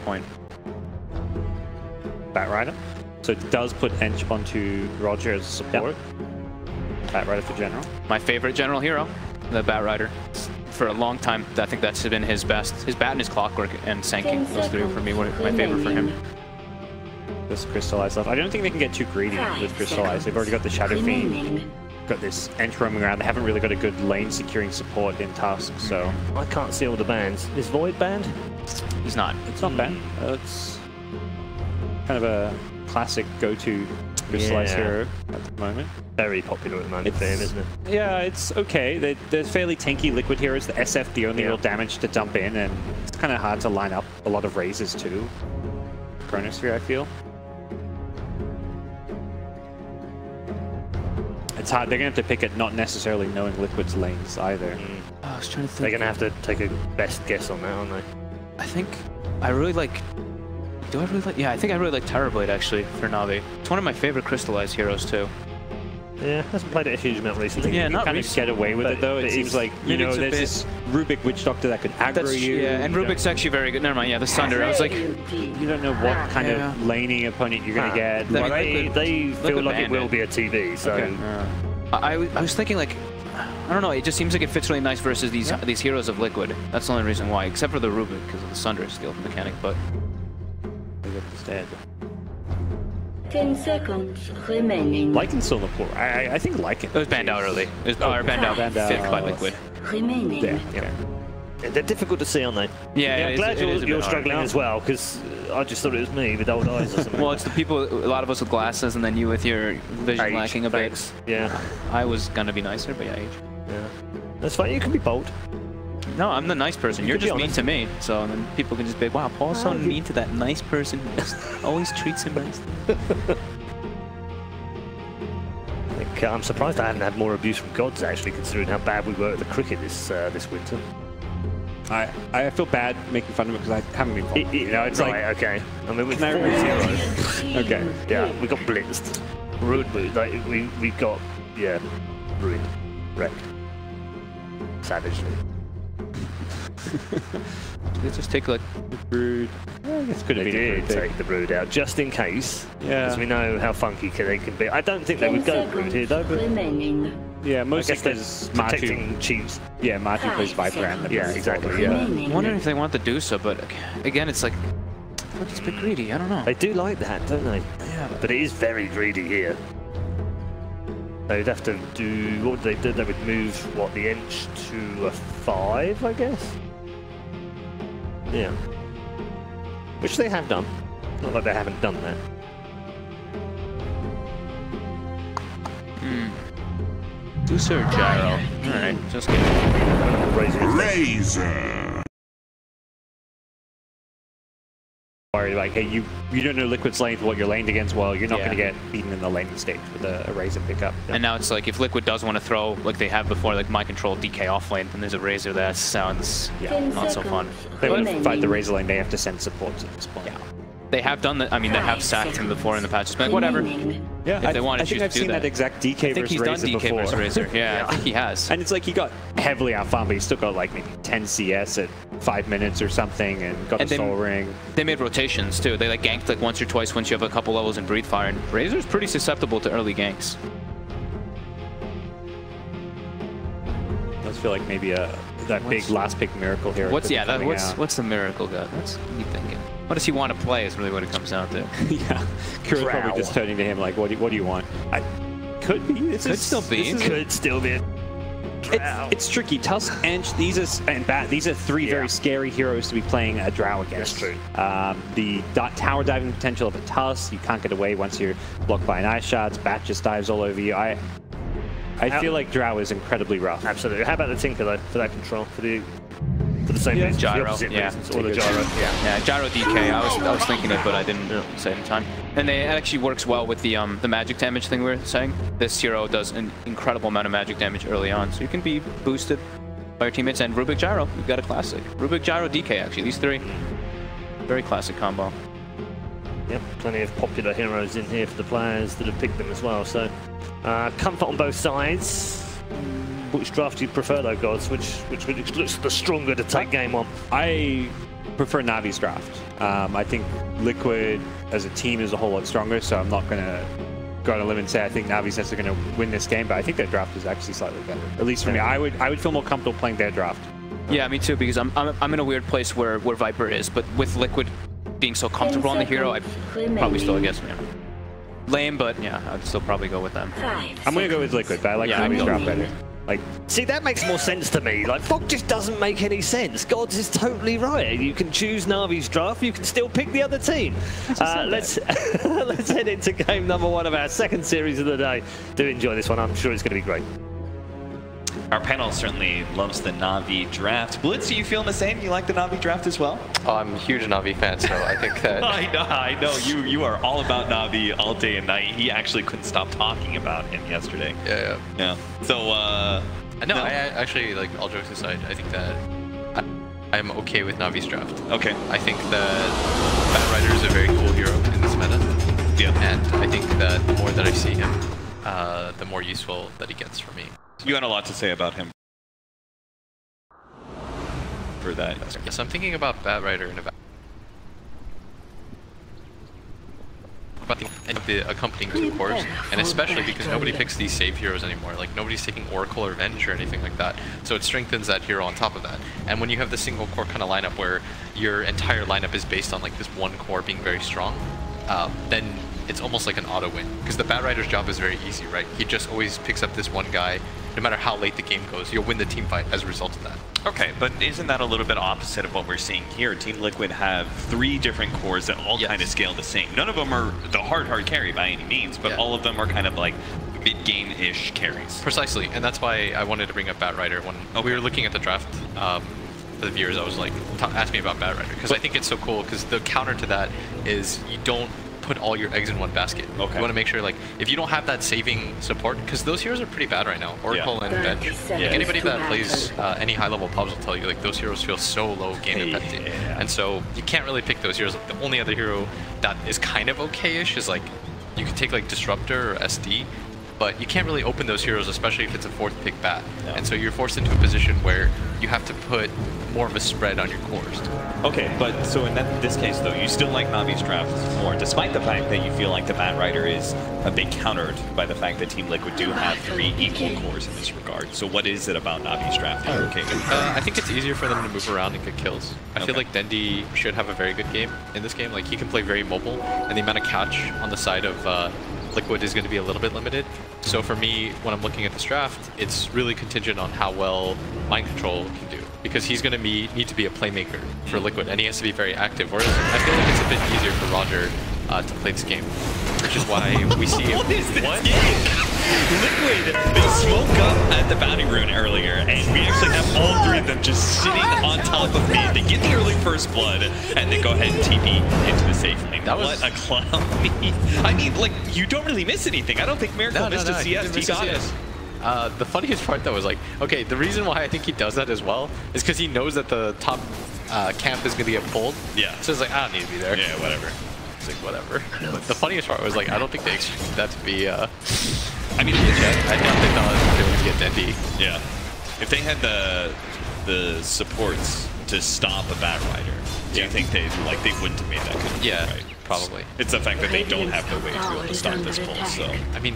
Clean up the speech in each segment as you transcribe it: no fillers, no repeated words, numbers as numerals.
point. Batrider. So it does put Ench onto Roger as support. Yep. Batrider for general. My favorite general hero, the Batrider. For a long time, I think that's been his best. His bat and his clockwork and Senking, those three for me were my favorite for him. This Crystallize left. I don't think they can get too greedy with Crystallize. They've already got the Shadow Fiend. Got this Ench roaming around. They haven't really got a good lane securing support in Tusk, so... I can't see all the bans. Is Void banned? He's not. It's not bad. It's kind of a classic go-to Crystallize hero at the moment. Very popular at the moment for him, isn't it? Yeah, it's okay. They're fairly tanky liquid heroes. The SF, the only real damage to dump in, and it's kind of hard to line up a lot of raises too. Chronosphere, I feel. It's hard. They're going to have to pick it not necessarily knowing Liquid's lanes either. I was trying to think. They're going to have to take a best guess on that, aren't they? I think I really like... Do I really like... Yeah, I think I really like Terrorblade, actually, for Navi. It's one of my favorite Crystallized heroes, too. Yeah, hasn't played it a huge amount recently. Yeah, not kind recently, of get away with it, though. It seems like, you know, there's this Rubik Witch Doctor that could aggro you. Yeah, and Rubik's actually very good. Never mind, yeah, the Sunder. I was like... You don't know what kind of laning opponent you're going to get. Well, they feel like it will be a TV, so... Okay. I was thinking, like... I don't know, it just seems like it fits really nice versus these heroes of Liquid. That's the only reason why, except for the Rubik, because of the Sunder steal mechanic, but... Instead. 10 seconds remaining. Lycan's still in the pool. I think Lycan. It was banned out early. It was banned out fifth by Liquid. Remaining. Yeah. They're difficult to see, aren't they? Yeah, I'm glad you're struggling as well, because I just thought it was me with old eyes or something. Well, it's the people, a lot of us with glasses, and then you with your vision lacking a bit. Yeah. I was gonna be nicer, but yeah, age. Yeah. That's fine, you can be bold. No, I'm the nice person. You're just mean to me. So then people can just be, wow, Paul's so mean to that nice person who just always treats him nicely. I'm surprised I haven't had more abuse from gods, actually, considering how bad we were at the cricket this winter. I feel bad making fun of it because I haven't been following. You know, it's right, like, okay. I mean, with 4-0. Okay. Yeah, we got blitzed. Rude, like, we got, ruined. Wrecked. Savagely. They just take like the brood. They did take the brood out just in case. Yeah. Because we know how funky they can be. I don't think they would go brood here though. But yeah, mostly because protecting cheats. Yeah, Martu plays Viper and yeah, exactly. Yeah. I'm wondering if they want to do so, but again, it's like it's a bit greedy. I don't know. They do like that, don't they? Yeah. But it is very greedy here. They'd have to do, what would they do? They would move, what, the Ench to a 5, I guess? Yeah. Which they have done. Not like they haven't done that. Do Sir Gyro. Alright, just kidding. Razor! Like, hey, you don't know Liquid's lane for what you're laned against. Well, you're not going to get beaten in the laning stage with a Razor pickup. And now it's like if Liquid does want to throw like they have before, like my control DK off lane, then there's a Razor that sounds not so fun. They want to fight the Razor lane. They have to send supports at this point. Yeah. They have done that. I mean, they have sacked him before in the patch. Just like, whatever. Yeah, if they want to choose to do that. I've seen that exact DK versus Razor before. DK versus Razor. Yeah, I think he has. And it's like he got heavily outfarmed, but he still got like maybe 10 CS at 5 minutes or something, and got a soul ring. They made rotations too. They like ganked like once or twice once you have a couple levels in Breathe Fire. And Razor's pretty susceptible to early ganks. Does feel like maybe that big last pick miracle here. What's the miracle got? That's what you thinking. What does he want to play is really what it comes down to. Yeah, Kira's probably just turning to him like, what do you want? Could be. Could still be. Could still be. It's tricky. Tusk, Ench, and Bat. These are three very scary heroes to be playing a Drow against. That's true. The tower diving potential of a Tusk, you can't get away once you're blocked by an Ice Shards. Bat just dives all over you. I feel like Drow is incredibly rough. Absolutely. How about the Tinker though for that control for the same reasons, Gyro, the opposite reasons, or the Gyro. Yeah, Gyro DK. I was thinking it, but I didn't say it in time. And it actually works well with the magic damage thing we were saying. This hero does an incredible amount of magic damage early on, so you can be boosted by your teammates. And Rubik Gyro, you've got a classic. Rubik Gyro DK, actually. These three, very classic combo. Yep, plenty of popular heroes in here for the players that have picked them as well. So, comfort on both sides. Which draft do you prefer though, Gods? Which looks the stronger to take game on? I prefer Navi's draft. I think Liquid as a team is a whole lot stronger, so I'm not going to go on a limb and say I think Navi's necessarily going to win this game, but I think their draft is actually slightly better. At least for me, I would feel more comfortable playing their draft. Yeah, me too, because I'm in a weird place where Viper is, but with Liquid being so comfortable on the hero, I'd probably still, I guess, yeah. Lame, but yeah, I'd still probably go with them. I'm going to go with Liquid, but I like Navi's draft better. Like, see, that makes more sense to me. Like, Fog just doesn't make any sense. Gods is totally right. You can choose Navi's draft, you can still pick the other team. Let's head into game number 1 of our second series of the day. Do enjoy this one. I'm sure it's going to be great. Our panel certainly loves the Navi draft. Blitz, are you feeling the same? You like the Navi draft as well? Oh, I'm a huge Navi fan, so I think that... I know. You are all about Navi all day and night. He actually couldn't stop talking about him yesterday. Yeah. So, no, I actually, like, all jokes aside, I think that I'm okay with Navi's draft. Okay. I think that Batrider is a very cool hero in this meta. Yeah. And I think that the more that I see him, the more useful that he gets for me. You had a lot to say about him. For that. Yes, I'm thinking about Batrider and about the accompanying two cores, and especially because nobody picks these save heroes anymore. Like, nobody's taking Oracle or Revenge or anything like that, so it strengthens that hero on top of that. And when you have the single core kind of lineup where your entire lineup is based on like this one core being very strong, then it's almost like an auto win, because the Batrider's job is very easy, right? He just always picks up this one guy. No matter how late the game goes, you'll win the team fight as a result of that. Okay, but isn't that a little bit opposite of what we're seeing here? Team Liquid have 3 different cores that all kind of scale the same. None of them are the hard carry by any means, but all of them are kind of like mid-game-ish carries. Precisely, and that's why I wanted to bring up Batrider. When we were looking at the draft, for the viewers, I was like, ask me about Batrider, because I think it's so cool, because the counter to that is you don't put all your eggs in one basket. Okay. You want to make sure, like, if you don't have that saving support, because those heroes are pretty bad right now, Oracle and Venge. Like, anybody that plays any high-level pubs will tell you, like, those heroes feel so low game dependent. And so you can't really pick those heroes. Like, the only other hero that is kind of okay-ish is, like, you could take, like, Disruptor or SD, but you can't really open those heroes, especially if it's a 4th pick bat. And so you're forced into a position where you have to put more of a spread on your cores. Okay, but so in this case, though, you still like Navi's draft more, despite the fact that you feel like the Batrider is a bit countered by the fact that Team Liquid do have 3 equal cores in this regard. So what is it about Navi's draft that you're okay with? I think it's easier for them to move around and get kills. I feel like Dendi should have a very good game in this game. Like, he can play very mobile, and the amount of catch on the side of Liquid is going to be a little bit limited. So for me, when I'm looking at this draft, it's really contingent on how well Mind Control can do, because he's going to need to be a playmaker for Liquid, and he has to be very active, whereas I feel like it's a bit easier for Roger to play this game, which is why we see him. What is this game? Liquid, they smoke up at the bounty rune earlier, and we actually have all 3 of them just sitting on top of me. They get the early first blood, and they go ahead and TP into the safe lane. What a clown. I mean, like, you don't really miss anything. I don't think Miracle missed a CS. He got it. The funniest part, though, was like, okay, the reason why I think he does that as well is because he knows that the top camp is going to get pulled. Yeah. So it's like, I don't need to be there. Yeah, whatever. It's like, whatever. But the funniest part was, like, I don't think they expected that to be, I mean, I doubt they thought they were going to get Dendi. Yeah. If they had the supports to stop a Batrider, do you think they wouldn't have made that kind of move, right? Probably. It's the fact that they don't have the way to be able to stop this pull, so... I mean,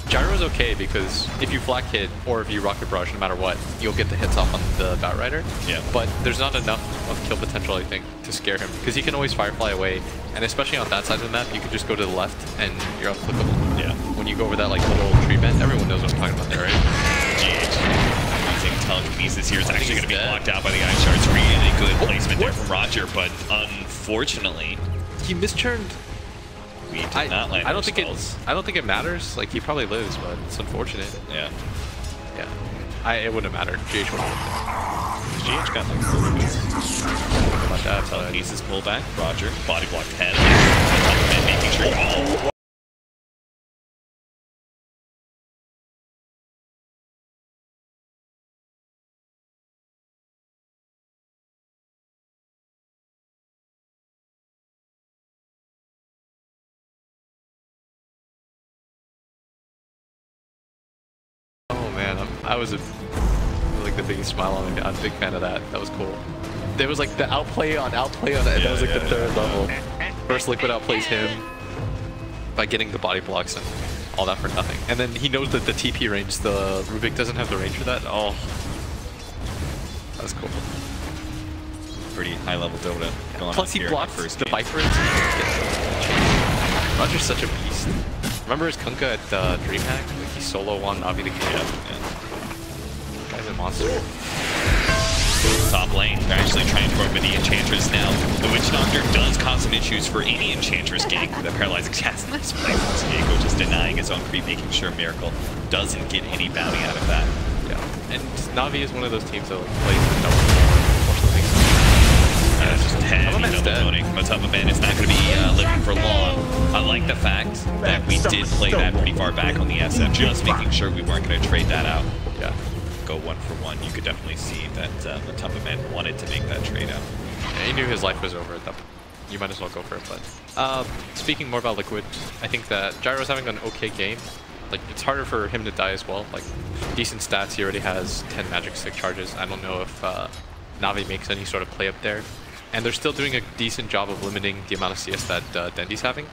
Gyro's okay, because if you flak hit, or if you rocket barrage, no matter what, you'll get the hits off on the Batrider. Yeah. But there's not enough of kill potential, I think, to scare him, because he can always Firefly away, and especially on that side of the map, you can just go to the left, and you're unclippable. Yeah. When you go over that, like, little tree bend, everyone knows what I'm talking about there, right? GH. Using telekinesis here is actually going to be blocked out by the Ice Shards. Really good placement there from Roger, but unfortunately... He mischurned. We did not land I don't think it matters. Like, he probably lives, but it's unfortunate. Yeah. Yeah. It wouldn't have mattered. GH would have lived. GH got like 4 moves. About that. Telekinesis pullback. Roger. Body blocked head. And making sure you I was like the biggest smile on me. I'm a big fan of that. That was cool. there was like the outplay on that, and that was like the third level. First Liquid outplays him by getting the body blocks and all that for nothing. And then he knows that the TP range, the Rubik doesn't have the range for that. Oh, that's cool. Pretty high level Dota going Plus on he here blocked first the game. Viper. Roger's such a beast. Remember his Kunkka at DreamHack? Like he solo won Navi the game. Yeah. Guy's a monster. Top lane, they're actually trying to work with the Enchantress now. The Witch Doctor does cause some issues for any Enchantress gank with a Paralyzing Cast. Nice play from Diego, just denying his own creep, making sure Miracle doesn't get any bounty out of that. Yeah, and Navi is one of those teams that like plays with double or something. Yeah, it's just heavy double voting. Matapa Man is not going to be living for long. I like the fact that we did play that pretty far back on the SF, just making sure we weren't going to trade that out. Yeah. Go 1-for-1. You could definitely see that Matapa Man wanted to make that trade out. Yeah, he knew his life was over at that point. You might as well go for it, but speaking more about Liquid, I think that Gyro's having an okay game. Like, it's harder for him to die as well. Like, decent stats, he already has 10 magic stick charges. I don't know if Navi makes any sort of play up there. And they're still doing a decent job of limiting the amount of CS that Dendi's having.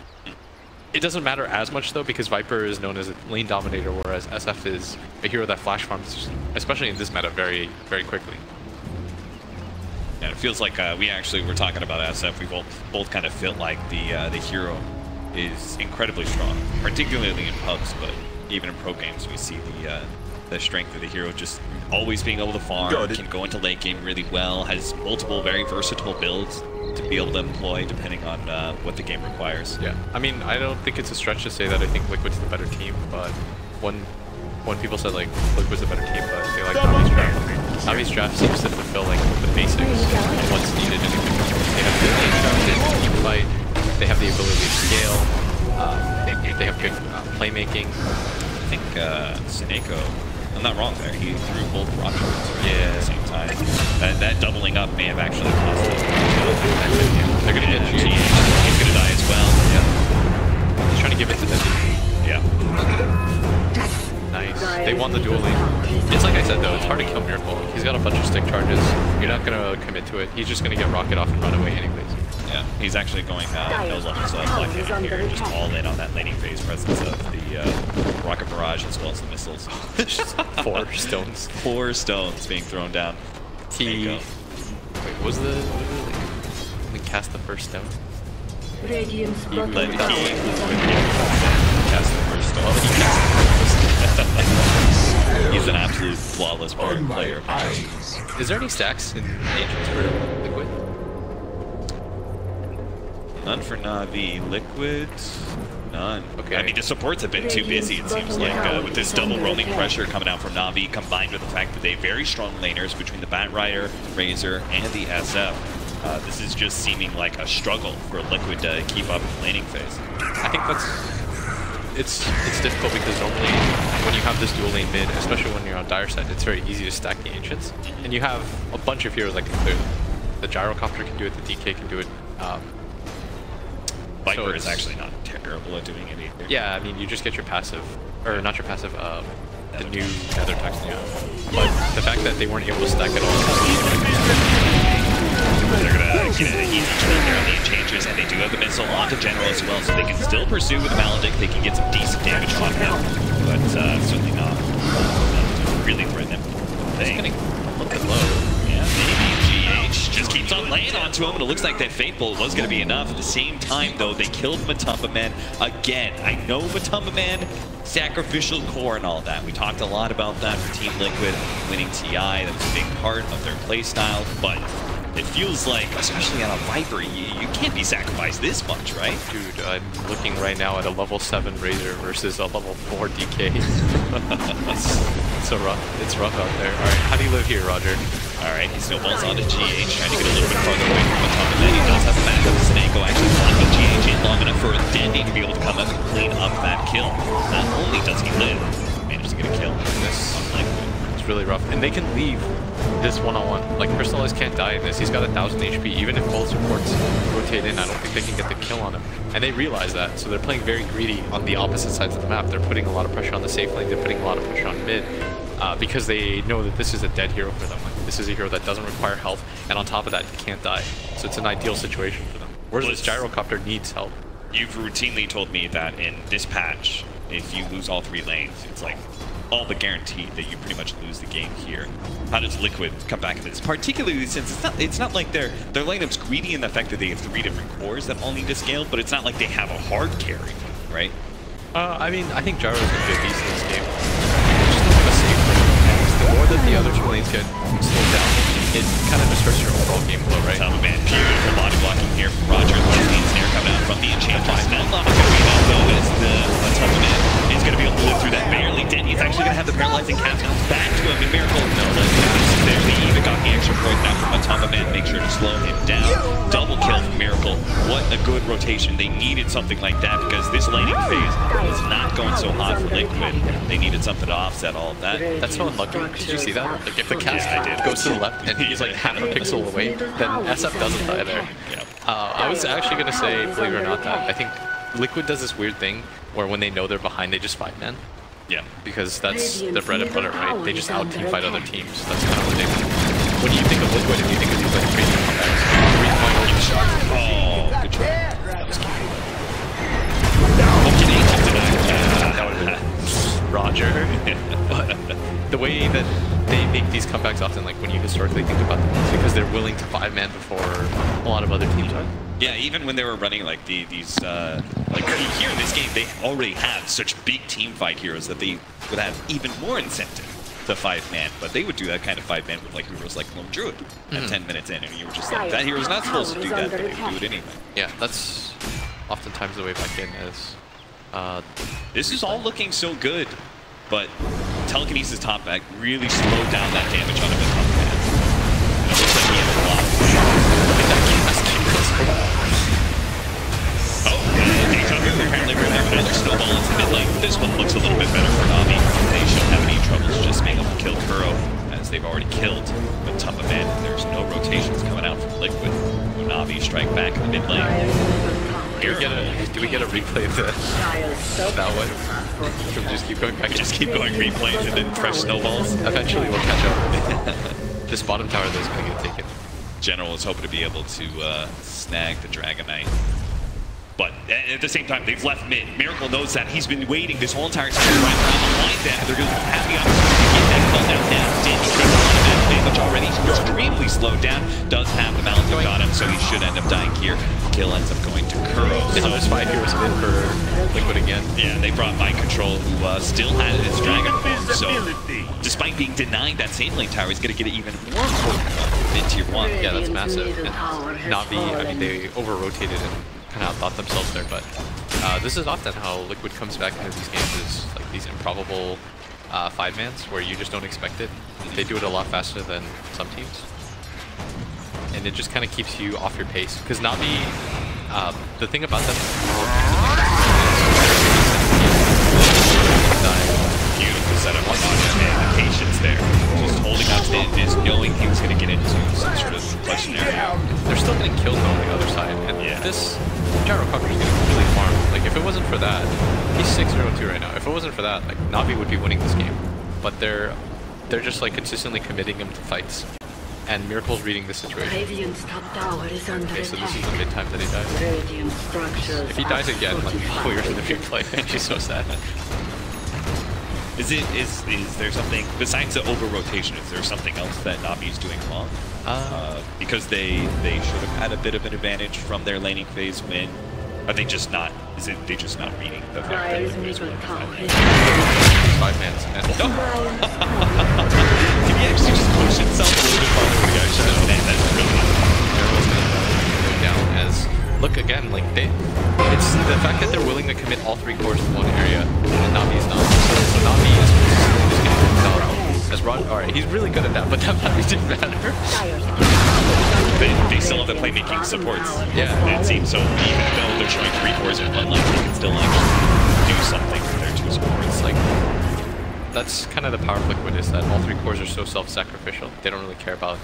It doesn't matter as much though, because Viper is known as a lane dominator, whereas SF is a hero that flash farms, especially in this meta, very, very quickly. And it feels like we actually were talking about SF. We both kind of felt like the hero is incredibly strong, particularly in pubs, but even in pro games we see the strength of the hero just always being able to farm, can go into late game really well, has multiple very versatile builds to be able to employ depending on what the game requires. Yeah, I mean, I don't think it's a stretch to say that I think Liquid's the better team, but when people said like Liquid's the better team, but they like Navi's draft. Navi's draft seems to fulfill like the basics of what's needed in a good game. They have good lane draft, they have team fight, they have the ability to scale, they have good playmaking. I think Seneko, I'm not wrong there, he threw both rock swords at the same time. That doubling up may have actually cost them. They're going to get GH. He's going to die as well. Yeah. He's trying to give it to Dendi. Yeah. Nice. They won the duel lane. It's like I said though, it's hard to kill Miracle. He's got a bunch of stick charges. You're not going to commit to it. He's just going to get rocket off and run away anyways. Yeah, he's actually going no levels Black Hammer here, just all in on that laning phase presence of the Rocket Barrage as well as the missiles. 4 stones. 4 stones being thrown down. Wait, was the like cast the first stone? Radiant's He bottom led the tower team is with under cast the first stone. Well, he cast the first. He's an absolute flawless player. Is there any stacks in Ancients for Liquid? None for Navi. Liquid, none. Okay. I mean, the support's a bit too busy, it seems like, with this double roaming pressure coming out from Navi, combined with the fact that they have very strong laners between the Bat Rider, Razor, and the SF. This is just seeming like a struggle for Liquid to keep up in the laning phase. I think it's difficult because normally when you have this dual lane mid, especially when you're on dire side, it's very easy to stack the Ancients. And you have a bunch of heroes that can clear them. The Gyrocopter can do it, the DK can do it. Viper so is actually not terrible at doing it either. Yeah, I mean, you just get your passive, or not your passive, the new Nether text, yeah. But the fact that they weren't able to stack it all. They're gonna get an easy kill here on the Enchantress, and they do have the missile onto General as well, so they can still pursue with Maledict. They can get some decent damage on him, but certainly not really threaten him. Just gonna look at low. Yeah, maybe GH just keeps on laying onto him, and it looks like that Fate Bolt was going to be enough. At the same time, though, they killed Matapa Man again. I know Matapa Man, sacrificial core and all that. We talked a lot about that for Team Liquid, winning TI. That's a big part of their playstyle, but it feels like, especially on a Viper, you can't be sacrificed this much, right? Dude, I'm looking right now at a level 7 Razor versus a level 4 DK. It's rough out there. Alright, how do you live here, Roger? Alright, he snowballs onto GH, trying to get a little bit farther away from the top of that. He does have a backup. Seneko actually blocking GH in long enough for Dendi to be able to come up and clean up that kill. Not only does he live, he manages to get a kill. This It's really rough. And they can leave this one-on-one. Like, Crystallize can't die in this. He's got 1,000 HP. Even if both supports rotate in, I don't think they can get the kill on him. And they realize that, so they're playing very greedy on the opposite sides of the map. They're putting a lot of pressure on the safe lane. They're putting a lot of pressure on mid because they know that this is a dead hero for them. This is a hero that doesn't require health, and on top of that, he can't die. So it's an ideal situation for them. Whereas this gyrocopter needs help. You've routinely told me that in this patch, if you lose all 3 lanes, it's like all but guaranteed that you pretty much lose the game here. How does Liquid come back into this? Particularly since it's not like their lineup's greedy in the fact that they have 3 different cores that all need to scale, but it's not like they have a hard carry, right? I mean, I think Gyro's going to be a beast in this game. It's just not going to save for him. The more that the other 2 lanes get slowed down, it kind of disrupts your overall game flow, right? Man, beautiful body blocking here from Roger. Large snare coming out from the Enchantress. Not going to be enough, though, as the Tumbleman is going to be able to live through that barely dead. He's actually going to have the paralyzing cast bounce back to him. And Miracle, no, there. They even got the extra point now from Tumbleman. Make sure to slow him down. Double kill from Miracle. What a good rotation. They needed something like that because this laning phase was not going so hot for Liquid. They needed something to offset all of that. That's so unlucky. Did you see that? Like, if the cast goes to the left and he's like half a pixel away, then SF doesn't die there. I was actually going to say, believe it or not, that I think Liquid does this weird thing where when they know they're behind, they just 5-man. Yeah, because that's their bread and butter, right? They just out-team fight other teams. That's kind of what they do. When you think of Liquid, if you think of these like crazy comebacks, 3-point shot. Oh, good try. That was cute. That would have been Roger. But the way that they make these comebacks often, like when you historically think about them, it's because they're willing to 5-man before a lot of other teams are. Yeah, even when they were running like these like here in this game, they already have such big team fight heroes that they would have even more incentive to 5-man, but they would do that kind of 5-man with like heroes like Lone Druid at 10 minutes in, and you were just like, that hero's not supposed to do that, but they would do it anyway. Yeah, that's oftentimes the way back in is. This is all looking so good, but Telekinesis top back really slowed down that damage on him at top man. And it looks like he had a lot. Deja vu. Apparently we're going to have another snowball into mid lane. This one looks a little bit better for Navi. They shouldn't have any troubles just being able to kill Kuro, as they've already killed with Tumba Man. There's no rotations coming out from Liquid. Navi strike back in the mid lane. Do we get a replay of that one? Should we just keep going back? Just keep going replays and then fresh snowballs? Eventually we'll catch up. This bottom tower though is going to get taken. General is hoping to be able to snag the Dragon Knight. But at the same time, they've left mid. Miracle knows that. He's been waiting this whole entire time right around behind them. They're going to have the opportunity to get that call down. Danny takes a lot of that damage already. He's extremely slowed down. Does have the Malachite on him, so he should end up dying here. Kill ends up going to Kuro. So there's 5 heroes in for Liquid again. Yeah, they brought Mind Control, who still had his Dragon Form. So despite being denied that same lane tower, he's going to get it even more important in Tier 1. Yeah, that's massive. And Navi, I mean, they over-rotated and kind of outthought themselves there, but this is often how Liquid comes back into these games, is like these improbable 5-mans where you just don't expect it. They do it a lot faster than some teams, and it just kind of keeps you off your pace. Because Navi, the thing about them, beautiful setup on the patience there, just holding up to this, knowing he was going to get into some sort of clutch scenario. They're still getting killed on the other side, and this gyrocopter is getting really farmed. Like, if it wasn't for that, he's 6-0-2 right now. If it wasn't for that, like, Navi would be winning this game. But they're just like consistently committing him to fights, and Miracle's reading the situation. Okay, so this is the mid time that he dies. If he dies again, like, we're in the replay, she's so sad. Is there something besides the over rotation? Is there something else that Navi's doing wrong? Because they should have had a bit of an advantage from their laning phase win. Are they just not? Is it they just not reading the fact that Liquid is winning? 5-mans. Can he actually just push himself a little bit farther? That's really Everyone's gonna go down as. Look again, like it's the fact that they're willing to commit all 3 cores to one area, and Navi's not. So Navi is just getting down as Rod. All right, he's really good at that, but that Navi didn't matter. They still have the playmaking supports. Yeah, it seems so. Even though they're showing 3 cores in one, like they can still actually do something with their 2 supports. Like that's kind of the power of Liquid, is that all 3 cores are so self-sacrificial. They don't really care about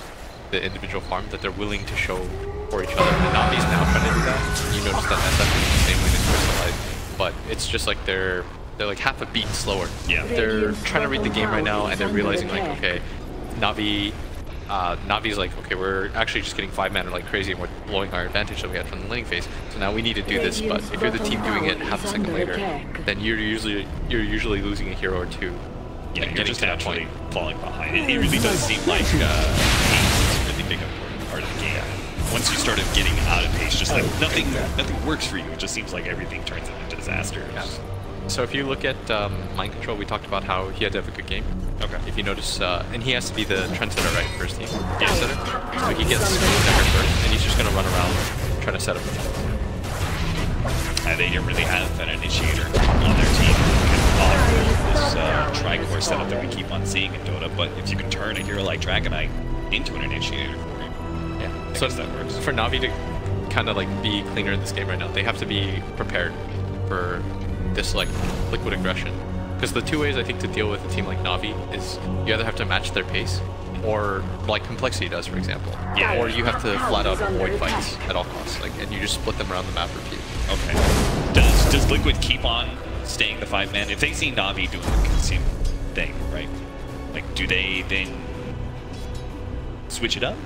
the individual farm, that they're willing to show for each other. And Navi's now trying to do that. You notice that SF is the same way as Crystallite, but it's just like they're like half a beat slower. Yeah. They're trying to read the game right now, and they're realizing like, okay, Navi Navi's like, okay, we're actually just getting 5 mana like crazy and we're blowing our advantage that we had from the laning phase. So now we need to do this, but if you're the team doing it half a second later, then you're usually losing a hero or two. Yeah, you're just naturally falling behind. It really does seem like pace is a really big important part of the game. Once you started getting out of pace, just like nothing works for you. It just seems like everything turns into disaster. Yeah. So if you look at Mind Control, we talked about how he had to have a good game. Okay. If you notice, and he has to be the trendsetter, right? First team. Trendsetter. So he gets Never first, and he's just going to run around trying to set up the top. And they didn't really have an initiator on their team. This Tricore setup that we keep on seeing in Dota, but if you can turn a hero like Dragonite into an initiator for you, yeah. so that works. For Navi to kind of like be cleaner in this game right now, they have to be prepared for this like liquid aggression. Because the two ways I think to deal with a team like Navi is you either have to match their pace, or like Complexity does, for example. Yeah. Or you have to flat out avoid fights at all costs, like, and you just split them around the map repeat. Okay. Does Liquid keep on staying the 5-man? If they see Navi doing the same thing, right? Like, do they then switch it up?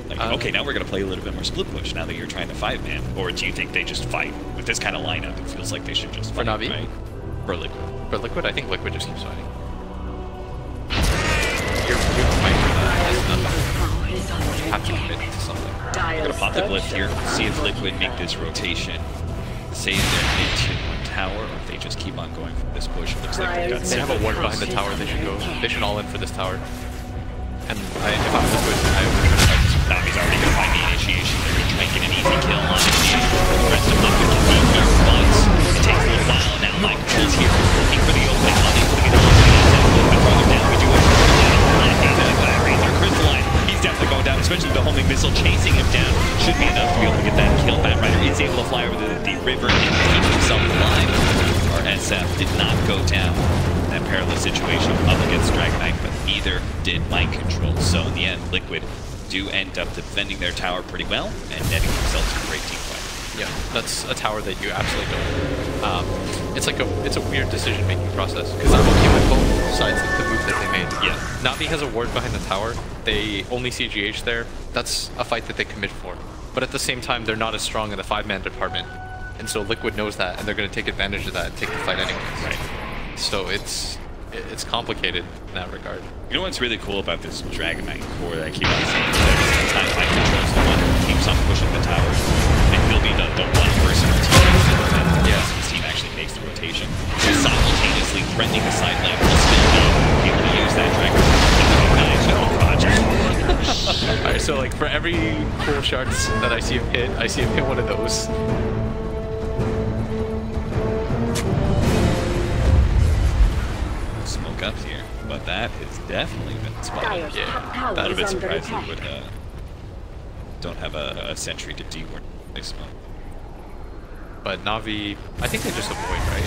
Like, okay, now we're gonna play a little bit more split push now that you're trying to 5-man, or do you think they just fight with this kind of lineup? It feels like they should just fight, For Navi, right? For Liquid. For Liquid, I think Liquid just keeps fighting. You're fighting for that. Have to commit to something. I'm gonna pop the glyph here, see if Liquid make this rotation. Save their mid to one tower, or if they just keep on going for this push. It looks like they've got They have a ward behind the tower, they should go. They should all in for this tower. And if I'm Liquid, I would try to fight this. Navi's already gonna find the initiation. They're gonna try and get an easy kill on initiation. The rest of Liquid can be here once. It takes a little while now. Mike Control's here, looking for the opening, unable to get on. A little bit farther down, we do have Razor Crystalline. He's definitely going down, especially the homing missile chasing him down. Should be enough to be able to get that kill. Bat Rider is able to fly over the river and keep himself alive. Our SF did not go down in that perilous situation up against Dragonite, but neither did Mind Control. So in the end, Liquid do end up defending their tower pretty well and netting themselves a great team fight. Yeah, that's a tower that you absolutely don't. It's a weird decision-making process because I'm okay with both sides of the move that they made. Yeah, Navi has a ward behind the tower. They only CGH there. That's a fight that they commit for. But at the same time, they're not as strong in the 5-man department, and so Liquid knows that, and they're going to take advantage of that and take the fight anyways. right. So it's complicated in that regard. You know what's really cool about this Dragonite core that I keep on seeing? Every time Mind Control's the one who keeps on pushing the towers, and he'll be the one person or team his team actually makes the rotation. Just simultaneously threatening the side lane will still be able to use that Dragonite. Alright, so like for every cool shards that I see him hit one of those. Smoke up here, but that has definitely been spotted. Yeah, that would have been surprised they would don't have a sentry to de-ward they smoke. But Navi, I think they just avoid, right?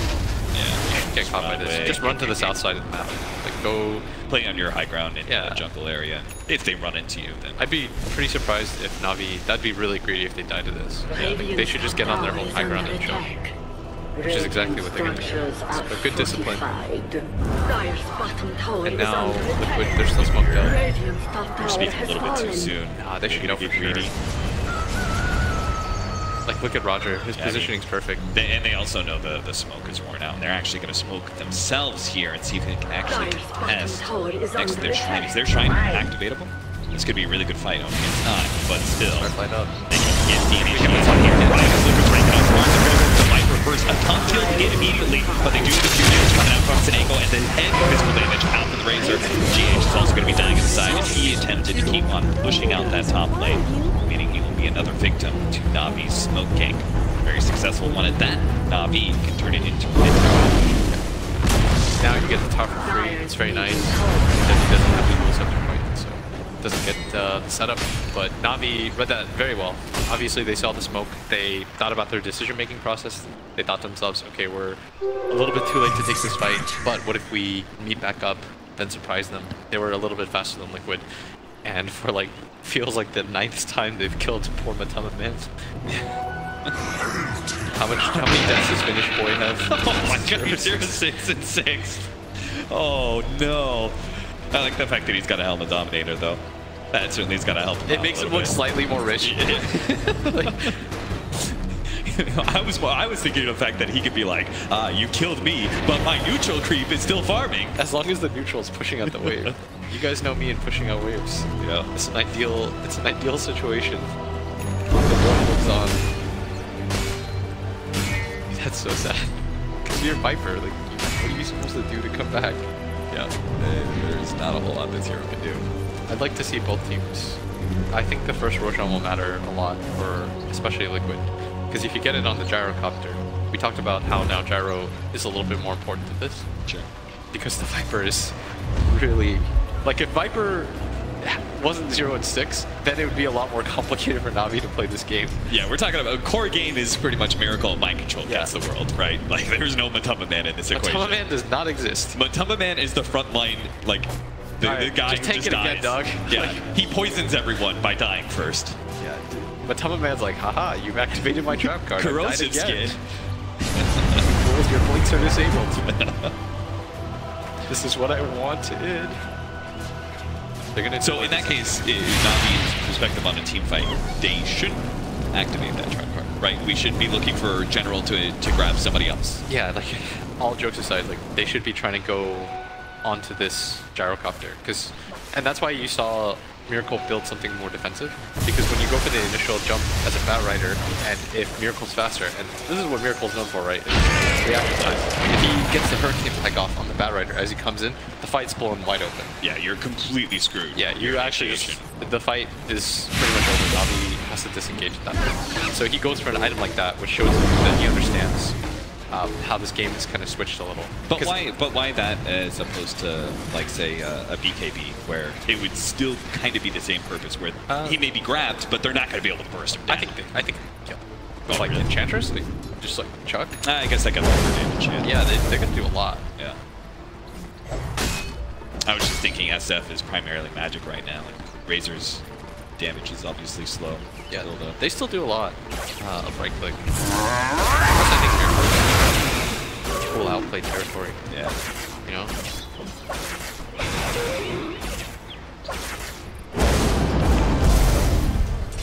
Yeah, Get caught by this. Just run to the south side of the map. Like go play on your high ground in the jungle area. If they run into you, then I'd be pretty surprised if Navi. That'd be really greedy if they died to this. Yeah, they should just get on their own high ground and chill. Which is exactly what they're going to do. So good discipline. And now Liquid, they're still smoked out. We're speaking a little bit too soon. Nah, they should go for sure. Like, look at Roger. His positioning's perfect. And they also know the smoke is worn out. And they're actually going to smoke themselves here and see if they can actually contest next to their shrine. Is their shrine activatable? This could be a really good fight. Okay, it's not, but still. Find out. They can get the initiation here. Right, Liquid's breaking up. The Viper first. A top kill to get immediately, but they do the 2 damage coming out from Senego, and then head physical damage out for the Razor. GH is also going to be dying inside, and he attempted to keep on pushing out that top lane, meaning he will be another victim to Navi's smoke gank. Very successful one at that. Navi can turn it into a mid. Now you get the tower for free. It's very nice. Then he doesn't have to lose up their point, so doesn't get the setup. But Navi read that very well. Obviously, they saw the smoke. They thought about their decision-making process. They thought to themselves, okay, we're a little bit too late to take this fight, but what if we meet back up, then surprise them? They were a little bit faster than Liquid. And for like, feels like the 9th time they've killed poor Matama Man. How many deaths does Finnish boy have? Oh my god, 0-6 and 6. Oh no. I like the fact that he's got a Helmet Dominator though. That certainly has got to help him It out makes a him little look bit. slightly more rich. Like, I was thinking of the fact that he could be like, you killed me, but my neutral creep is still farming. As long as the neutral's pushing out the wave. You guys know me in pushing out waves. Yeah. It's an ideal situation. The ball moves on. That's so sad. Because you're Viper, like, what are you supposed to do to come back? Yeah. There's not a whole lot this hero can do. I'd like to see both teams. I think the first Roshan will matter a lot for especially Liquid. Because if you get it on the gyrocopter, we talked about how now gyro is a little bit more important to this. Sure. Because the Viper is really... Like, if Viper wasn't 0-6, then it would be a lot more complicated for Navi to play this game. Yeah, we're talking about core game is pretty much Miracle and Mind Control against the world, right? Like, there's no Matamba Man in this equation. Matamba Man does not exist. Matamba Man is the front line, like, the Alright, guy just who take just it again, dies. dog. Yeah, Like- he poisons everyone by dying first. Yeah, Matamba Man's like, haha, you've activated my trap card. I died Corrosive again. skin. Fools, your blinks are disabled. This is what I wanted. They're gonna So in that case, Navi's perspective on a team fight, they shouldn't activate that trap card, right? We should be looking for General to grab somebody else. Yeah, like, all jokes aside, like, they should be trying to go onto this gyrocopter, and that's why you saw Miracle build something more defensive, because when you go for the initial jump as a Bat Rider, and if Miracle's faster, and this is what Miracle's known for, right? Reaction time. If he gets the Hurricane Peg off on the Bat Rider as he comes in, the fight's blown wide open. Yeah, you're completely screwed. Yeah, you Your actually initiation. the fight is pretty much over. Navi has to disengage at that point. So he goes for an item like that, which shows that he understands how this game is kind of switched a little. But 'Cause- why that as opposed to, like, say, a BKB, where it would still kind of be the same purpose, where he may be grabbed, but they're not going to be able to burst him down. I think they kill. Oh, Like really? Enchantress, they just like chuck. I guess I got longer damage. Yeah, they're gonna do a lot. Yeah. I was just thinking SF is primarily magic right now. Like, Razor's damage is obviously slow. Yeah, Still, though. they still do a lot of right click. Plus, I think Miracle will outplay territory. Yeah. You know.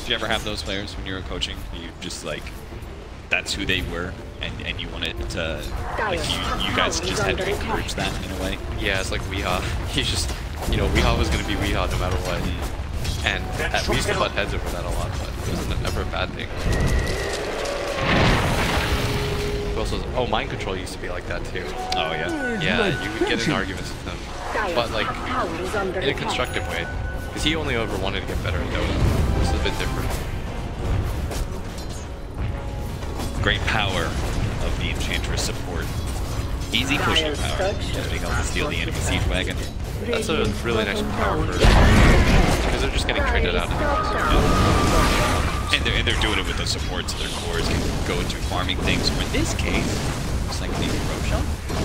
Did you ever have those players when you were coaching? You just like, that's who they were, and you wanted to, like, you guys just had to encourage that in a way. Yeah, it's like Weehaw. He's just, you know, Weehaw was gonna be Weehaw no matter what. And we used to butt heads over that a lot, but it was never a bad thing. Who else was, oh, Mind Control used to be like that too. Oh yeah. Yeah, you would get in arguments with them, but like in a constructive way, because he only ever wanted to get better at Dota. This is a bit different. Great power of the Enchantress support. Easy pushing power. Just being able to steal the enemy siege wagon. That's a really nice power for because they're just getting traded out. And they're doing it with the support, so their cores can go into farming things. Or in this case, looks like maybe Roshan.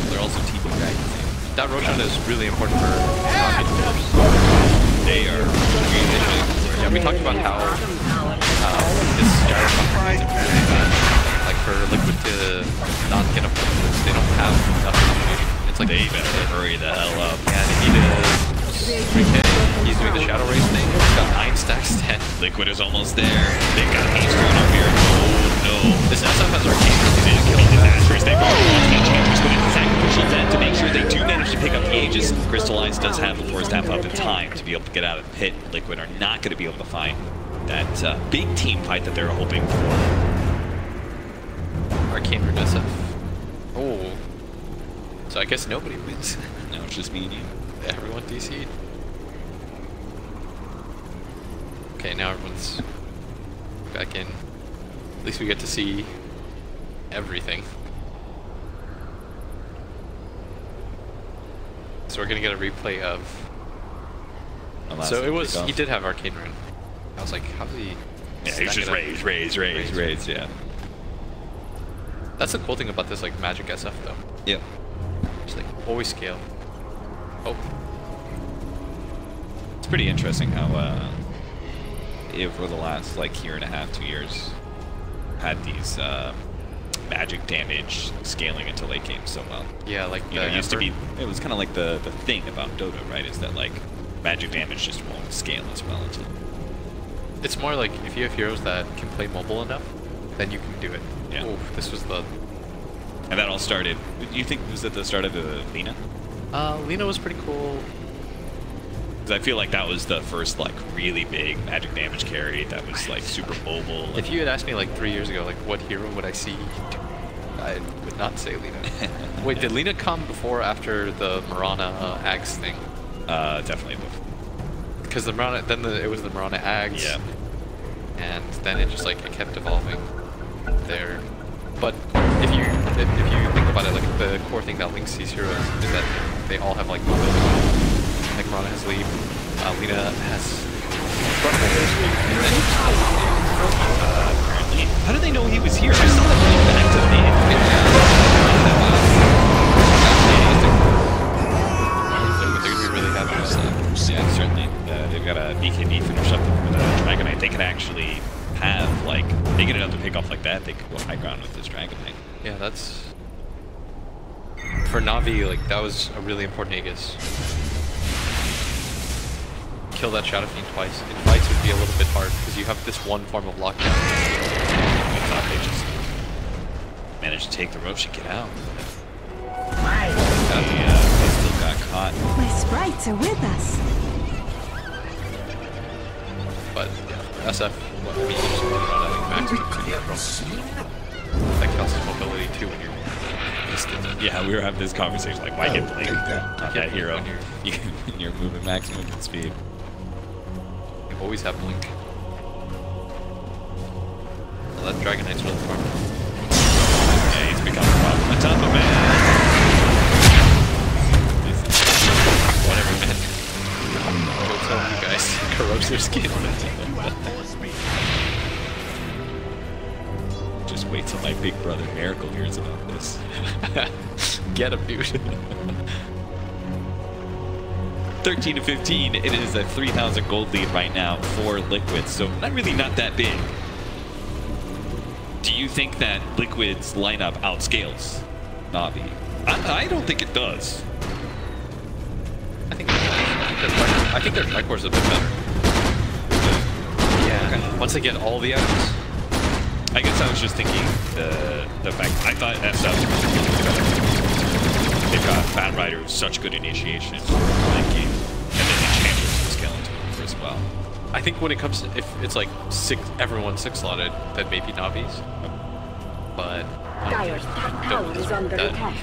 They're also TP dragons. That Roshan is really important for They are really. yeah, we talked about how this gyrocopter is really bad. Like for Liquid to not get up, they don't have enough information. It's like They better hurry the hell up. yeah, they need to 3K. He's doing the Shadow Race thing. He's got 9 stacks 10. Liquid is almost there. They've got haste going up here. Oh no. This SF has Arcane. He's gonna kill disasters. They've already lost the Enchantress, but it's sacrificial then to make sure they do manage to pick up the Aegis. Crystallize does have the Force Staff up in time to be able to get out of the pit. Liquid are not going to be able to find that big team fight that they're hoping for. Arcane for SF. Oh. So I guess nobody wins. No, it's just me and you. Everyone DC'd. Okay, now everyone's back in. At least we get to see everything. So we're gonna get a replay of. So it was. He did have Arcane Rune. I was like, how's he? Yeah, he was just raise, yeah. That's the cool thing about this, like, Magic SF though. Yep. Just like always scale. Oh. It's pretty interesting how over the last like year and a half, 2 years, had these magic damage scaling into late game so well. Yeah, like You know, it used to be, it was kind of like the thing about Dota, right? Is that like magic damage just won't scale as well. It's more like if you have heroes that can play mobile enough, then you can do it. Yeah. Oh, this was the... And that all started, you think was at the start of Lina? Lina was pretty cool. Because I feel like that was the first like really big magic damage carry that was like super mobile. If you had asked me like 3 years ago, like what hero would I see, I would not say Lina. Wait, did Lina come before or after the Mirana Ags thing? Definitely before. Because the Mirana, then it was the Mirana Ags. Yeah. And then it just like it kept evolving there. But if you think about it, like the core thing that links these heroes is that they all have like mobility. Like Mirana has leap, Lina has. How did they know he was here? I saw that going back to me. They're really happy with that. Yeah, certainly. They've got a BKB finish up for the Dragonite. They can actually have, like, they get another pick off like that, they could go high ground with this Dragonite. Yeah, that's... For Navi, like, that was a really important Aegis. Kill that Shadow Fiend twice. In fights would be a little bit hard, because you have this one form of lockdown. I thought they just managed to take the ropes and get out. They still got caught. My sprites are with us. But yeah, SF, what, I mean, you just run out of max. That counts as mobility too when you're distant. Yeah, we were having this conversation like, why hit Blink on that hero? When you're moving max movement speed. You always have Blink. Well, that Dragonite's really far. Yeah, he's become a problem on top of man. Whatever, man. Go tell you guys. Corrosive skin. Just wait till my big brother Miracle hears about this. Get him, dude. 13 to 15. It is a 3,000 gold lead right now for Liquid, so not that big. Do you think that Liquid's lineup outscales Navi? I don't think it does. I think their tricore's a bit better. Yeah. Okay. Once they get all the items. I guess I was just thinking the fact I thought SF they've got Bat Rider with such good initiation in that game, and then Enchantress and Skeleton as well. I think when it comes to if it's like everyone 6-slotted, then maybe Navi's. But Dire's top tower is under attack.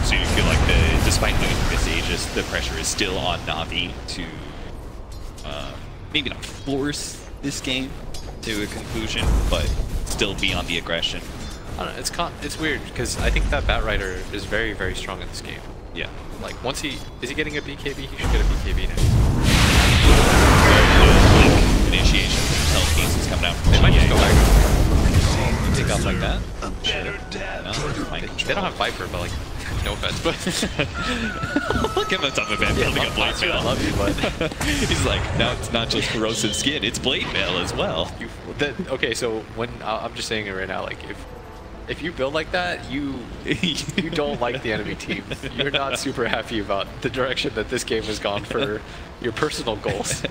So you feel like despite this Aegis, the pressure is still on Navi to maybe not force this game to a conclusion, but still be on the aggression. I don't know, it's weird because I think that Bat Rider is very, very strong in this game. Yeah. Like once is he getting a BKB? He should get a BKB now. Initiation, health pieces coming out from They might just go back. Take off like that? They don't have Viper, but like, no offense, but look at the top of it, building up Blade Mail. I love you, but he's like, now it's not just corrosive skin, it's Blade Mail as well. Okay, so when I'm just saying it right now, like if you build like that, you don't like the enemy team. You're not super happy about the direction that this game has gone for your personal goals.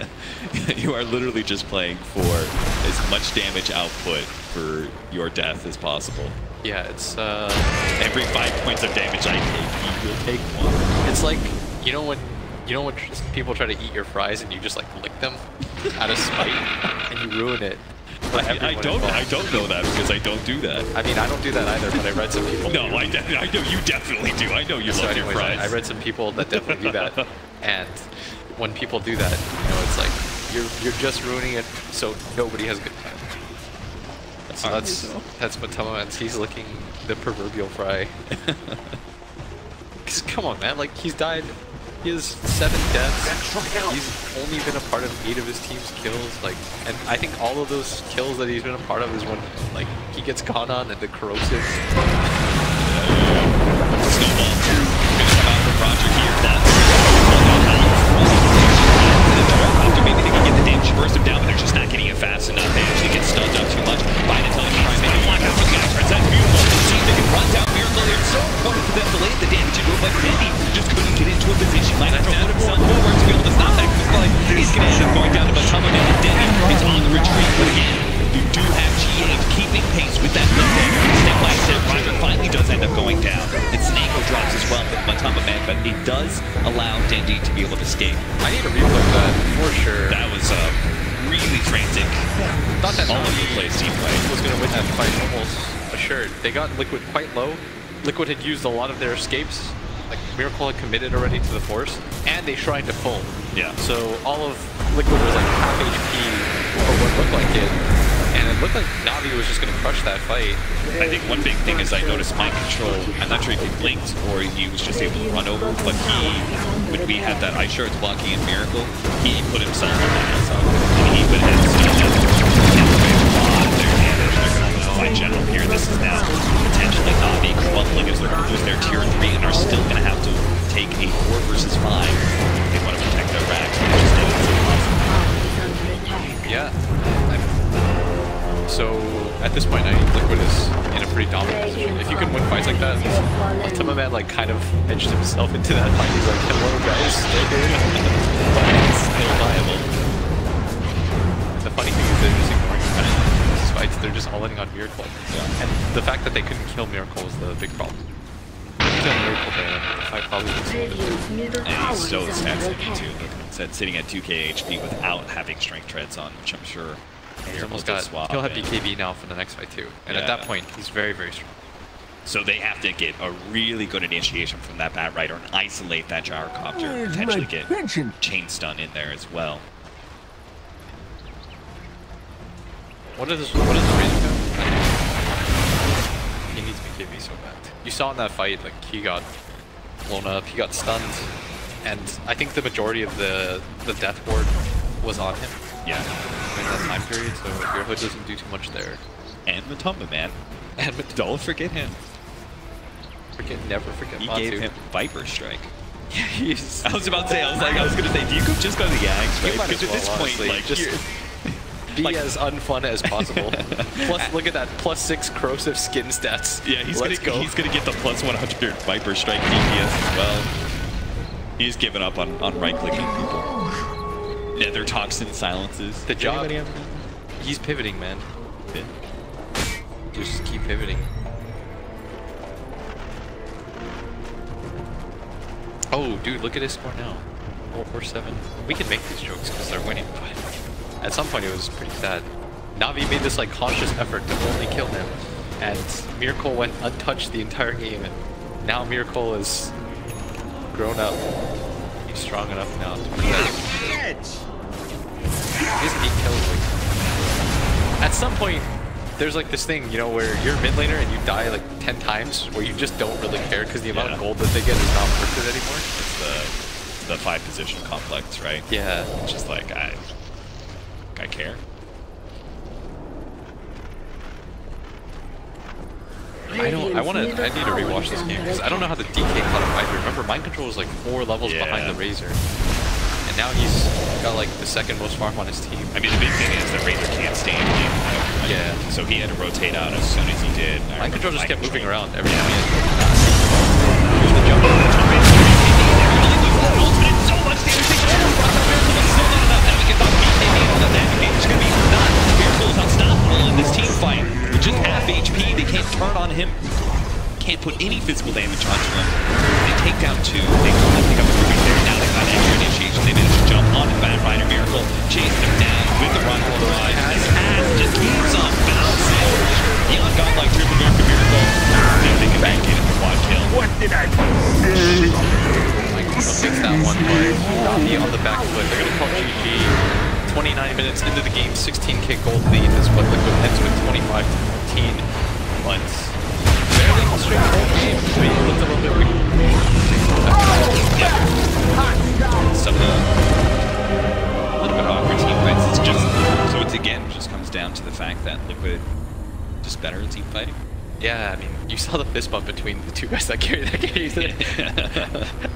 You are literally just playing for as much damage output for your death as possible. Yeah, it's every 5 points of damage I take, you will take one. It's like you know when people try to eat your fries and you just like lick them out of spite and you ruin it. I don't know that because I don't do that. I mean, I don't do that either, but I read some people. No, I know you definitely do. I know you love your fries. I read some people that definitely do that, and when people do that, you know, it's like you're just ruining it so nobody has a good time. So that's what Tomoman's. He's licking the proverbial fry. Cause come on, man! Like he's died. He has 7 deaths. He's only been a part of 8 of his team's kills. Like, and I think all of those kills that he's been a part of is when like he gets caught on and the corrosive. Snowball gonna come out from Roger here, but maybe they can get the damage burst him down, but they're just not getting it fast enough. They actually get stunned up too much. By the time they try and make a lockout for the guys, that's beautiful. See if they can run down Miracle. It's so important for them to lay the damage into it, but Vinny just couldn't all over the place team fight. Was going to win that fight almost assured. They got Liquid quite low. Liquid had used a lot of their escapes. Like Miracle had committed already to the Force, and they shrined to full. Yeah. So all of Liquid was like half HP for what looked like it. And it looked like Navi was just going to crush that fight. I think one big thing is I noticed mind control. I'm not sure if he blinked or he was just able to run over, but when we had that ice shards blocking in Miracle, he put himself on that ice up. And he would have fight general here. This is now potentially Navi crumbling as they're going to lose their tier 3 and are still going to have to take a 4 versus 5 if they want to protect their racks. Yeah. So at this point, I think Liquid is in a pretty dominant position. If you can win fights like that, Ultima like kind of edged himself into that fight. He's like, hello guys, still here. But it's still viable. The funny thing is they're just ignoring these fights. They're just all in on Miracle. Yeah. And the fact that they couldn't kill Miracle was the big problem. Kill Miracle there, the fight probably was and he's so sensitive too. Said sitting at 2k HP without having strength treads on, which I'm sure he's almost got. He'll have BKB now for the next fight too, and at that point he's very, very strong. So they have to get a really good initiation from that Bat Rider and isolate that gyrocopter, potentially get chain stun in there as well. What is the reason? He needs BKB so bad. You saw in that fight, like he got blown up, he got stunned, and I think the majority of the death ward was on him. Yeah. In that time period, so your hood doesn't do too much there. And Matumba, man. And don't forget him. Never forget he Matu. Gave him Viper Strike. Yeah, I was about to say, I was going to say, do you just go to the Yags, right? Because at this point, like, just be as unfun as possible. Plus, look at that, +6 corrosive skin stats. Yeah, he's going to get the +100 Viper Strike DPS as well. He's given up on right-clicking people. Nether Toxin silences. The job. He's pivoting, man. Yeah. Just keep pivoting. Oh, dude, look at his score now. 4-7. We can make these jokes because they're winning, but at some point it was pretty sad. Navi made this like conscious effort to only kill him, and Miracle went untouched the entire game, and now Miracle is grown up. He's strong enough now to do that. His 8 kills, like, at some point, there's like this thing, you know, where you're a mid laner and you die like 10 times, where you just don't really care because the amount of gold that they get is not worth it anymore. It's the 5-position complex, right? Yeah. It's just like, I care. I need to rewatch this game because I don't know how the DK caught him either. Remember, Mind Control was like 4 levels behind the Razor. And now he's got like the 2nd most farm on his team. I mean, the big thing is that Razor can't stay in the game. Yeah. So he had to rotate out as soon as he did. Mind Control just kept moving around every time he had Here's the jump. Ultimate, so much damage. Still not enough. Now we can talk BKB on that. It's going to be not. Miracle is unstoppable in this team fight. With just half HP, they can't turn on him. Can't put any physical damage onto him. They take down 2. They pick up a movie there. Now they got extra initiation. They managed to jump on the Bat Rider. Miracle chase them down with the run on the rise. As just keeps on bouncing. Beyond godlike triple back to Miracle. Now they can back in the quad kill. What did I do? Microphone gets that one, but Navi on the back foot. They're going to call GG. 29 minutes into the game, 16k gold lead. This what Liquid ends with 25-14. But fairly straightforward game. I mean, it looked a little bit weird. Some a little bit awkward team fights. It's just so it's again just comes down to the fact that Liquid just better at team fighting. Yeah, I mean, you saw the fist bump between the 2 guys that carry that game.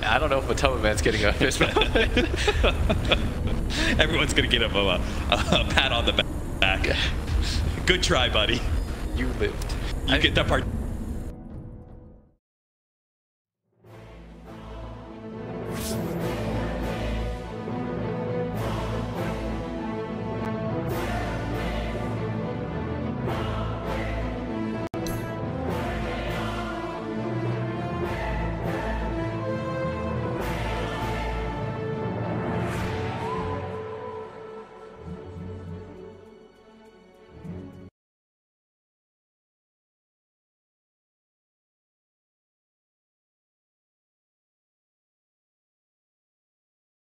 I don't know if Matoma Man's getting a fist bump. Everyone's gonna get him a pat on the back. Good try, buddy. You lived. You get that part.